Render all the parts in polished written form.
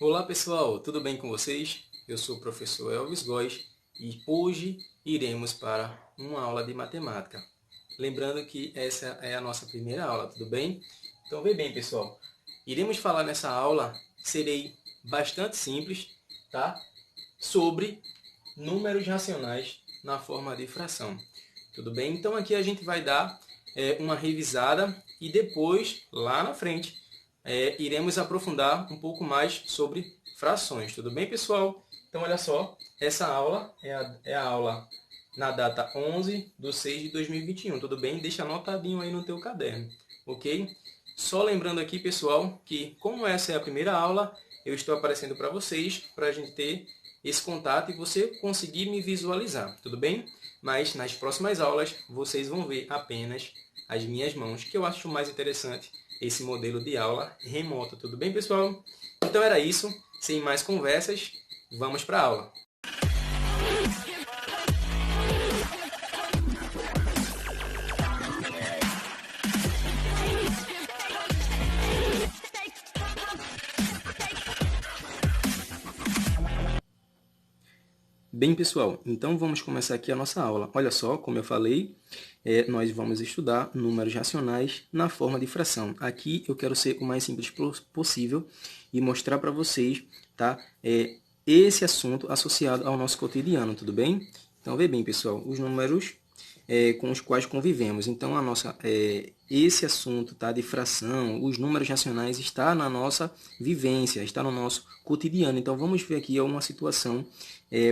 Olá pessoal, tudo bem com vocês? Eu sou o professor Elvis Góes e hoje iremos para uma aula de matemática. Lembrando que essa é a nossa primeira aula, tudo bem? Então vê bem pessoal, iremos falar nessa aula, serei bastante simples, tá? Sobre números racionais na forma de fração. Tudo bem? Então aqui a gente vai dar uma revisada e depois, lá na frente, iremos aprofundar um pouco mais sobre frações. Tudo bem, pessoal? Então, olha só, essa aula é a aula na data 11/6/2021. Tudo bem? Deixa anotadinho aí no teu caderno, ok? Só lembrando aqui, pessoal, que como essa é a primeira aula, eu estou aparecendo para vocês, para a gente ter esse contato e você conseguir me visualizar, tudo bem? Mas nas próximas aulas vocês vão ver apenas as minhas mãos, que eu acho mais interessante esse modelo de aula remota, tudo bem, pessoal? Então era isso, sem mais conversas, vamos para a aula. Bem, pessoal, então vamos começar aqui a nossa aula. Olha só, como eu falei, nós vamos estudar números racionais na forma de fração. Aqui eu quero ser o mais simples possível e mostrar para vocês, tá, esse assunto associado ao nosso cotidiano, tudo bem? Então, vê bem, pessoal, os números com os quais convivemos. Então, esse assunto, tá, de fração, os números racionais, está na nossa vivência, está no nosso cotidiano. Então, vamos ver aqui uma situação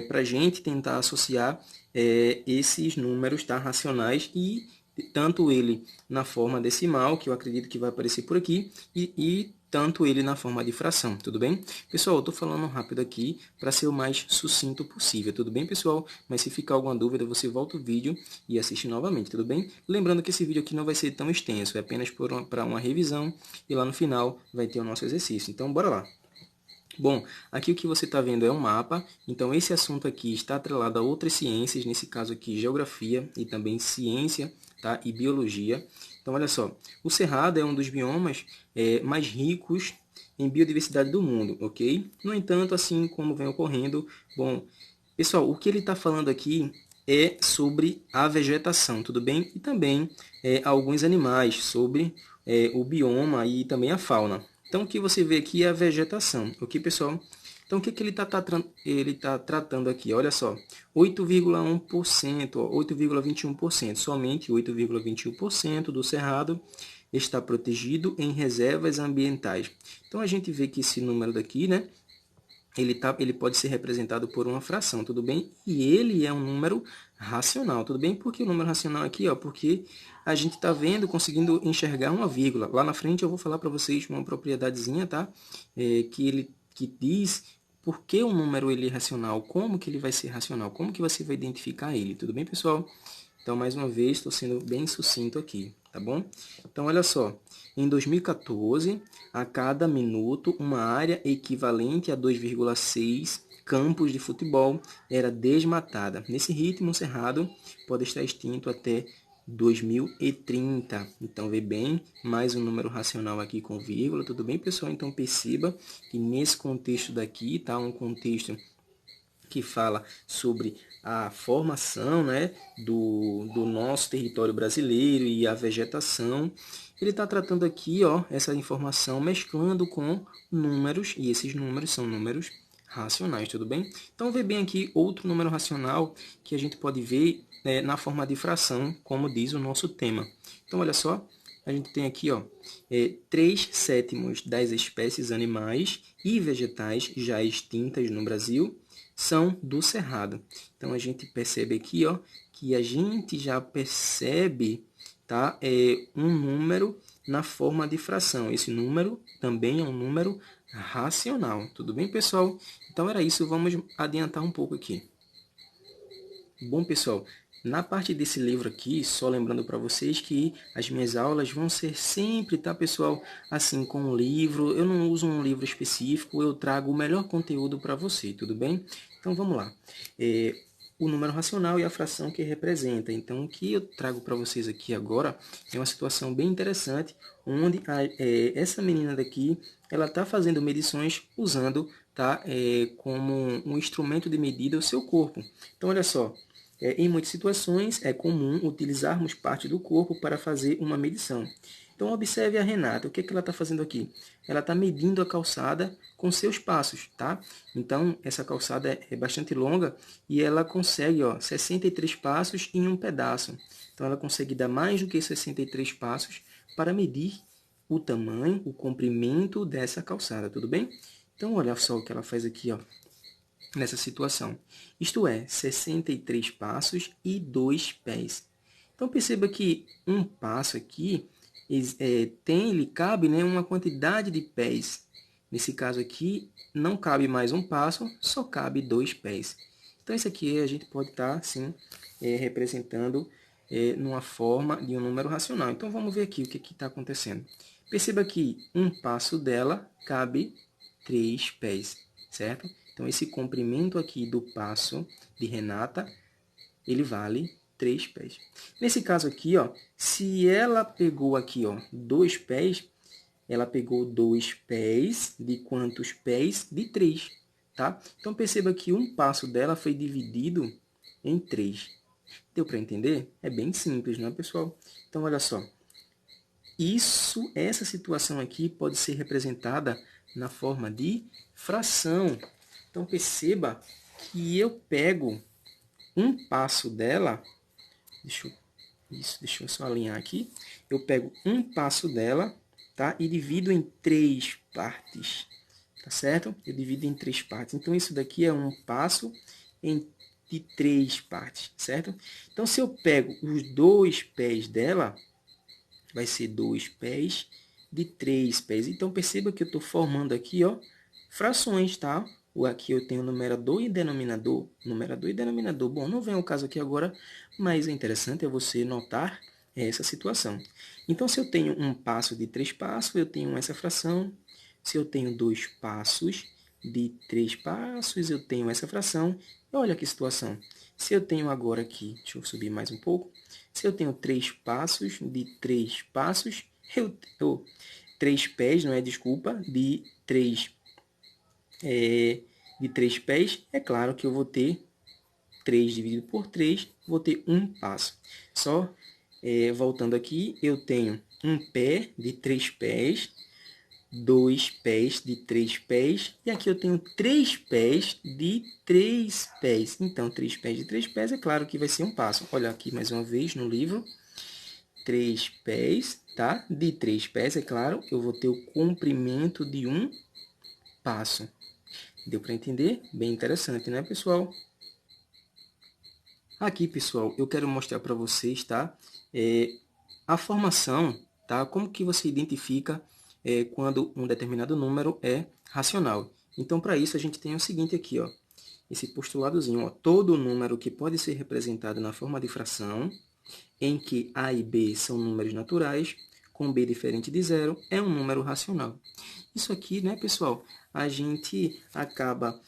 para a gente tentar associar esses números, tá, racionais e tanto ele na forma decimal, que eu acredito que vai aparecer por aqui, e tanto ele na forma de fração, tudo bem? Pessoal, eu estou falando rápido aqui para ser o mais sucinto possível, tudo bem, pessoal? Mas se ficar alguma dúvida, você volta o vídeo e assiste novamente, tudo bem? Lembrando que esse vídeo aqui não vai ser tão extenso, é apenas para uma revisão e lá no final vai ter o nosso exercício. Então, bora lá! Bom, aqui o que você está vendo é um mapa, então esse assunto aqui está atrelado a outras ciências, nesse caso aqui geografia e também ciência, tá? E biologia. Então olha só, o Cerrado é um dos biomas mais ricos em biodiversidade do mundo, ok? No entanto, assim como vem ocorrendo, bom, pessoal, o que ele está falando aqui é sobre a vegetação, tudo bem? E também alguns animais, sobre o bioma e também a fauna. Então, o que você vê aqui é a vegetação, ok, pessoal? Então, o que ele está tratando aqui? Olha só, 8,1%, 8,21%, somente 8,21% do cerrado está protegido em reservas ambientais. Então, a gente vê que esse número daqui, né, ele pode ser representado por uma fração, tudo bem? E ele é um número racional, tudo bem? Por que o número racional aqui? Ó? Porque a gente está vendo, conseguindo enxergar uma vírgula. Lá na frente eu vou falar para vocês uma propriedadezinha, tá? Que diz por que o número ele é racional, como que ele vai ser racional, como que você vai identificar ele, tudo bem, pessoal? Então, mais uma vez, estou sendo bem sucinto aqui, tá bom? Então, olha só, em 2014, a cada minuto, uma área equivalente a 2,6 campos de futebol era desmatada. Nesse ritmo, o cerrado pode estar extinto até 2030. Então, vê bem, mais um número racional aqui com vírgula, tudo bem, pessoal? Então, perceba que nesse contexto daqui, tá? Um contexto que fala sobre a formação, né, do nosso território brasileiro e a vegetação. Ele está tratando aqui, ó, essa informação mesclando com números, e esses números são números racionais, tudo bem? Então, vê bem aqui outro número racional que a gente pode ver na forma de fração, como diz o nosso tema. Então, olha só, a gente tem aqui, ó, 3/7 das espécies animais e vegetais já extintas no Brasil são do cerrado. Então, a gente percebe aqui, ó, que a gente já percebe, tá, um número na forma de fração. Esse número também é um número racional. Tudo bem, pessoal? Então, era isso. Vamos adiantar um pouco aqui. Bom, pessoal, na parte desse livro aqui, só lembrando para vocês que as minhas aulas vão ser sempre, tá, pessoal? Assim, com um livro, eu não uso um livro específico, eu trago o melhor conteúdo para você, tudo bem? Então, vamos lá. O número racional e a fração que representa. Então, o que eu trago para vocês aqui agora é uma situação bem interessante, onde essa menina daqui, ela está fazendo medições usando, tá, como um instrumento de medida o seu corpo. Então, olha só, em muitas situações é comum utilizarmos parte do corpo para fazer uma medição. Então, observe a Renata, o que ela está fazendo aqui? Ela está medindo a calçada com seus passos, tá? Então, essa calçada é bastante longa e ela consegue, ó, 63 passos em um pedaço. Então, ela consegue dar mais do que 63 passos para medir o tamanho, o comprimento dessa calçada, tudo bem? Então, olha só o que ela faz aqui, ó, nessa situação. Isto é, 63 passos e 2 pés. Então, perceba que um passo aqui ele cabe, né, uma quantidade de pés. Nesse caso aqui, não cabe mais um passo, só cabe 2 pés. Então, isso aqui a gente pode estar, assim, representando numa forma de um número racional. Então, vamos ver aqui o que está acontecendo. Perceba que um passo dela cabe 3 pés, certo? Então, esse comprimento aqui do passo de Renata, ele vale 3 pés. Nesse caso aqui, ó, se ela pegou aqui, ó, 2 pés, ela pegou 2 pés de quantos pés? De 3, tá? Então, perceba que um passo dela foi dividido em 3. Deu para entender? É bem simples, não é, pessoal? Então, olha só. Essa situação aqui pode ser representada na forma de fração. Então, perceba que eu pego um passo dela, deixa eu só alinhar aqui, eu pego um passo dela, tá? E divido em 3 partes, tá certo? Eu divido em 3 partes. Então, isso daqui é um passo de 3 partes, certo? Então, se eu pego os 2 pés dela, vai ser 2 pés de 3 pés. Então, perceba que eu estou formando aqui, ó, frações, tá? Aqui eu tenho numerador e denominador. Numerador e denominador. Bom, não vem ao caso aqui agora, mas é interessante você notar essa situação. Então, se eu tenho um passo de 3 passos, eu tenho essa fração. Se eu tenho 2 passos de 3 passos, eu tenho essa fração. E olha que situação. Se eu tenho agora aqui, deixa eu subir mais um pouco. Se eu tenho 3 passos de 3 passos, 3 pés, não é? Desculpa, de 3 pés, é claro que eu vou ter 3 dividido por 3, vou ter um passo. Só voltando aqui, eu tenho um pé de 3 pés, 2 pés de 3 pés, e aqui eu tenho 3 pés de 3 pés. Então, 3 pés de 3 pés, é claro que vai ser um passo. Olha aqui mais uma vez no livro. 3 pés, tá? De 3 pés, é claro, eu vou ter o comprimento de um passo. Deu para entender? Bem interessante, né, pessoal? Aqui, pessoal, eu quero mostrar para vocês, tá? A formação, tá? Como que você identifica quando um determinado número é racional. Então, para isso, a gente tem o seguinte aqui, ó. Esse postuladozinho, ó. Todo número que pode ser representado na forma de fração, em que A e B são números naturais, com B diferente de zero, é um número racional. Isso aqui, né, pessoal, a gente acaba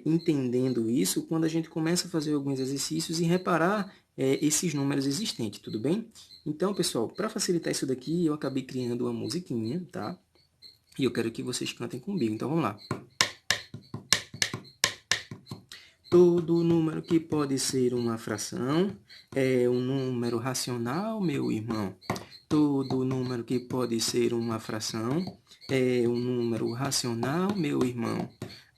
entendendo isso quando a gente começa a fazer alguns exercícios e reparar esses números existentes, tudo bem? Então, pessoal, para facilitar isso daqui, eu acabei criando uma musiquinha, tá? E eu quero que vocês cantem comigo, então vamos lá. Todo número que pode ser uma fração é um número racional, meu irmão. Todo número que pode ser uma fração é um número racional, meu irmão.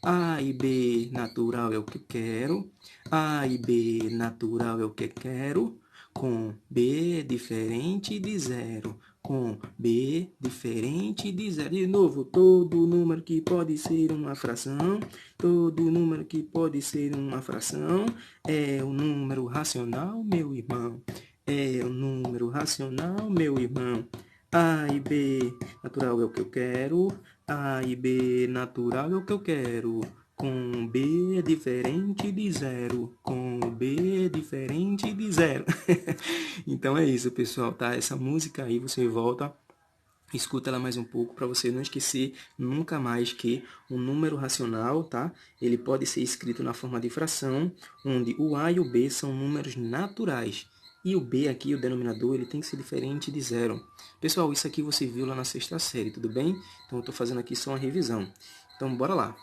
A e B natural é o que quero. A e B natural é o que quero. Com B diferente de zero. Com B diferente de zero. De novo, todo número que pode ser uma fração. Todo número que pode ser uma fração é um número racional, meu irmão. É um número racional, meu irmão. A e B natural é o que eu quero. A e B natural é o que eu quero. Com B diferente de zero. Com B diferente de zero. Então é isso, pessoal, tá? Essa música aí você volta, escuta ela mais um pouco para você não esquecer nunca mais que um número racional, tá? Ele pode ser escrito na forma de fração, onde o A e o B são números naturais. E o b aqui, o denominador, ele tem que ser diferente de zero. Pessoal, isso aqui você viu lá na sexta série, tudo bem? Então, eu estou fazendo aqui só uma revisão. Então, bora lá.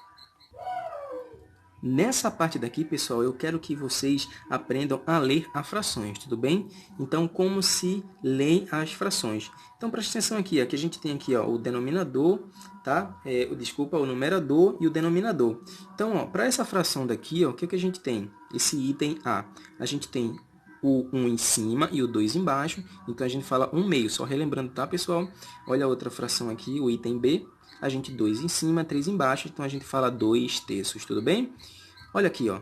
Nessa parte daqui, pessoal, eu quero que vocês aprendam a ler as frações, tudo bem? Então, como se lê as frações? Então, preste atenção aqui, aqui a gente tem aqui ó, o denominador, tá? O numerador e o denominador. Então, para essa fração daqui, ó, o que a gente tem? Esse item A. A gente tem o 1 em cima e o 2 embaixo, então a gente fala 1/2. Só relembrando, tá, pessoal? Olha a outra fração aqui, o item B. A gente 2 em cima, 3 embaixo, então a gente fala 2/3, tudo bem? Olha aqui, ó,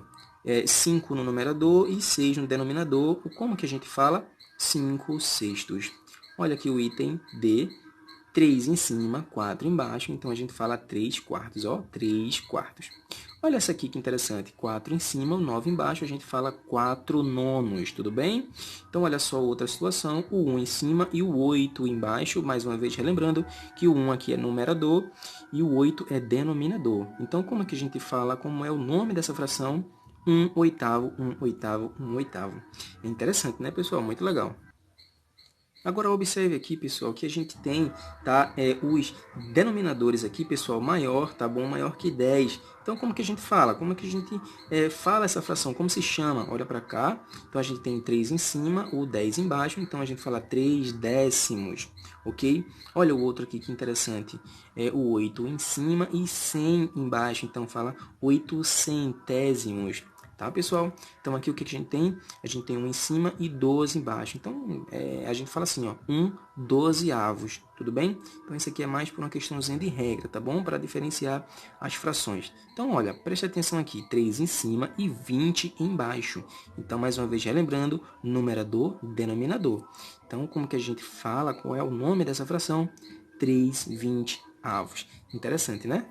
5 no numerador e 6 no denominador. Como que a gente fala? 5/6. Olha aqui o item D, 3 em cima, 4 embaixo, então a gente fala 3/4, ó, 3/4. Olha essa aqui que interessante, 4 em cima, 9 embaixo, a gente fala 4/9, tudo bem? Então, olha só outra situação, o 1 em cima e o 8 embaixo, mais uma vez relembrando que o 1 aqui é numerador e o 8 é denominador. Então, como é que a gente fala, como é o nome dessa fração? 1/8, 1/8, 1/8. É interessante, né, pessoal? Muito legal. Agora, observe aqui, pessoal, que a gente tem tá, os denominadores aqui, pessoal, maior, tá bom? Maior que 10. Então, como que a gente fala? Como que a gente fala essa fração? Como se chama? Olha para cá. Então, a gente tem 3 em cima, o 10 embaixo. Então, a gente fala 3/10, ok? Olha o outro aqui, que interessante. O 8 em cima e 100 embaixo. Então, fala 8/100. Tá, pessoal? Então, aqui o que a gente tem? A gente tem 1 em cima e 12 embaixo. Então, a gente fala assim, ó, 1/12, tudo bem? Então, isso aqui é mais por uma questãozinha de regra, tá bom? Para diferenciar as frações. Então, olha, preste atenção aqui, 3 em cima e 20 embaixo. Então, mais uma vez, relembrando, numerador, denominador. Então, como que a gente fala? Qual é o nome dessa fração? 3/20. Interessante, né?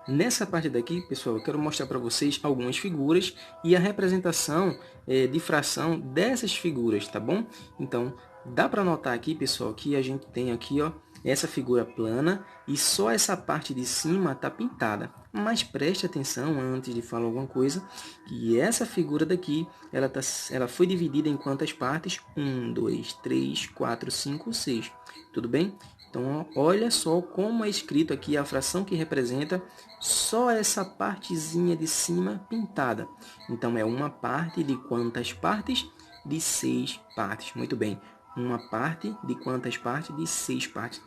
Nessa parte daqui, pessoal, eu quero mostrar para vocês algumas figuras e a representação de fração dessas figuras, tá bom? Então, dá para notar aqui, pessoal, que a gente tem aqui, ó, essa figura plana e só essa parte de cima está pintada. Mas preste atenção, antes de falar alguma coisa, que essa figura daqui, ela foi dividida em quantas partes? 1, 2, 3, 4, 5, 6. Tudo bem? Então, olha só como é escrito aqui a fração que representa só essa partezinha de cima pintada. Então, é uma parte de quantas partes? De 6 partes. Muito bem. Uma parte de quantas partes? De 6 partes.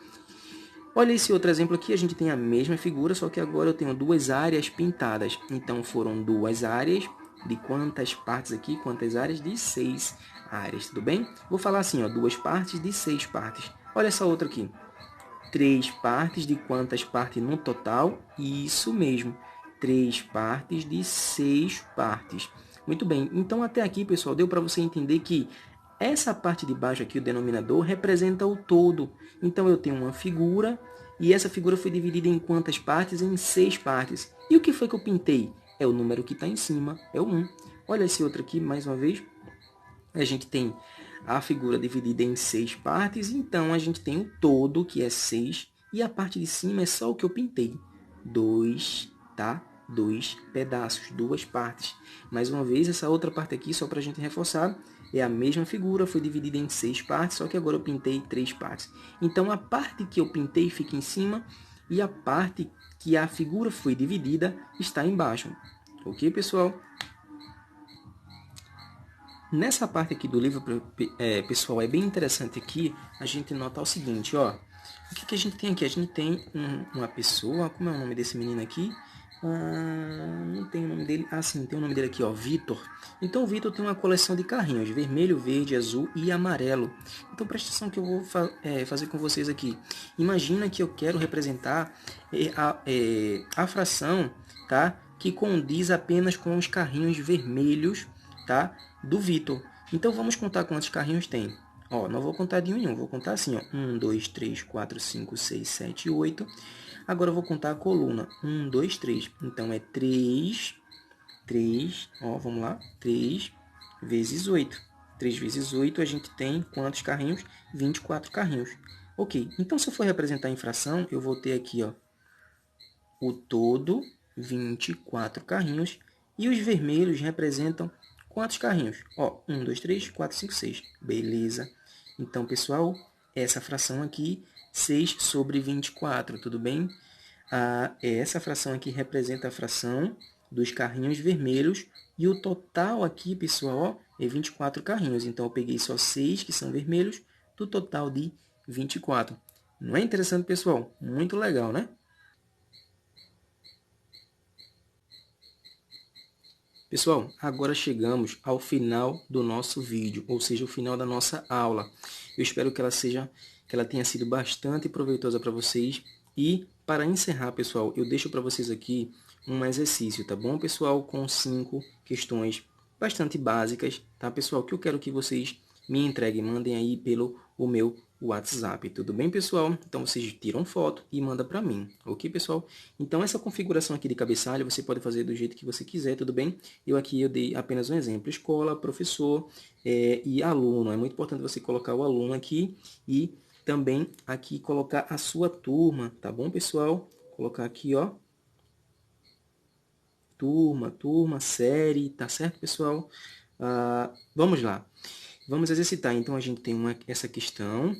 Olha esse outro exemplo aqui, a gente tem a mesma figura, só que agora eu tenho duas áreas pintadas. Então, foram duas áreas de quantas partes aqui? Quantas áreas? De 6 áreas, tudo bem? Vou falar assim, ó, duas partes de 6 partes. Olha essa outra aqui. 3 partes de quantas partes no total? Isso mesmo, 3 partes de 6 partes. Muito bem, então até aqui, pessoal, deu para você entender que essa parte de baixo aqui, o denominador, representa o todo. Então, eu tenho uma figura e essa figura foi dividida em quantas partes? Em 6 partes. E o que foi que eu pintei? É o número que está em cima, é o 1. Olha esse outro aqui, mais uma vez. A gente tem a figura dividida em 6 partes, então a gente tem o todo, que é 6, e a parte de cima é só o que eu pintei. 2, tá? 2 pedaços, 2 partes. Mais uma vez, essa outra parte aqui, só para a gente reforçar, é a mesma figura, foi dividida em 6 partes, só que agora eu pintei 3 partes. Então, a parte que eu pintei fica em cima e a parte que a figura foi dividida está embaixo. Ok, pessoal? Nessa parte aqui do livro, pessoal, é bem interessante aqui a gente notar o seguinte, ó. O que a gente tem aqui? A gente tem uma pessoa, como é o nome desse menino aqui? Não tem o nome dele. Ah, sim, tem o nome dele aqui, ó, Vitor. Então, o Vitor tem uma coleção de carrinhos, vermelho, verde, azul e amarelo. Então, presta atenção que eu vou fazer com vocês aqui. Imagina que eu quero representar a fração, tá? Que condiz apenas com os carrinhos vermelhos, tá? Do Vitor. Então, vamos contar quantos carrinhos tem. Ó, não vou contar de um em um, vou contar assim, ó. 1, 2, 3, 4, 5, 6, 7, 8. Agora eu vou contar a coluna. 1, 2, 3. Então, é 3, ó, vamos lá. 3 vezes 8. 3 vezes 8, a gente tem quantos carrinhos? 24 carrinhos. Ok, então se eu for representar em fração, eu vou ter aqui, ó, o todo, 24 carrinhos. E os vermelhos representam quantos carrinhos? Ó, 1, 2, 3, 4, 5, 6. Beleza. Então, pessoal, essa fração aqui, 6 sobre 24, tudo bem? Essa fração aqui representa a fração dos carrinhos vermelhos e o total aqui, pessoal, ó, é 24 carrinhos. Então, eu peguei só 6 que são vermelhos do total de 24. Não é interessante, pessoal? Muito legal, né? Pessoal, agora chegamos ao final do nosso vídeo, ou seja, o final da nossa aula. Eu espero que ela tenha sido bastante proveitosa para vocês. E para encerrar, pessoal, eu deixo para vocês aqui um exercício, tá bom, pessoal? Com 5 questões bastante básicas, tá, pessoal? Que eu quero que vocês me entreguem, mandem aí pelo o meu WhatsApp, tudo bem, pessoal? Então, vocês tiram foto e mandam para mim, ok, pessoal? Então, essa configuração aqui de cabeçalho, você pode fazer do jeito que você quiser, tudo bem? Eu dei apenas um exemplo, escola, professor e aluno. É muito importante você colocar o aluno aqui e também aqui colocar a sua turma, tá bom, pessoal? Colocar aqui, ó, turma, série, tá certo, pessoal? Vamos lá. Vamos exercitar. Então, a gente tem essa questão,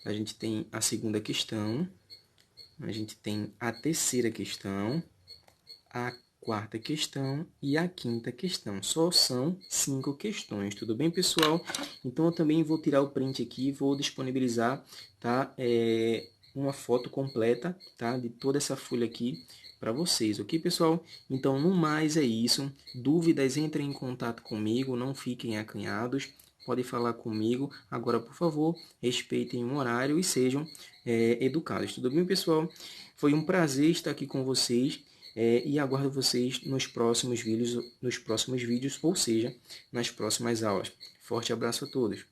a gente tem a segunda questão, a gente tem a terceira questão, a quarta questão e a quinta questão. Só são 5 questões, tudo bem, pessoal? Então, eu também vou tirar o print aqui e vou disponibilizar, tá? Uma foto completa, tá? De toda essa folha aqui para vocês, ok, pessoal? Então, no mais é isso. Dúvidas, entrem em contato comigo, não fiquem acanhados. Podem falar comigo. Agora, por favor, respeitem o horário e sejam educados. Tudo bem, pessoal? Foi um prazer estar aqui com vocês. E aguardo vocês nos próximos vídeos, ou seja, nas próximas aulas. Forte abraço a todos.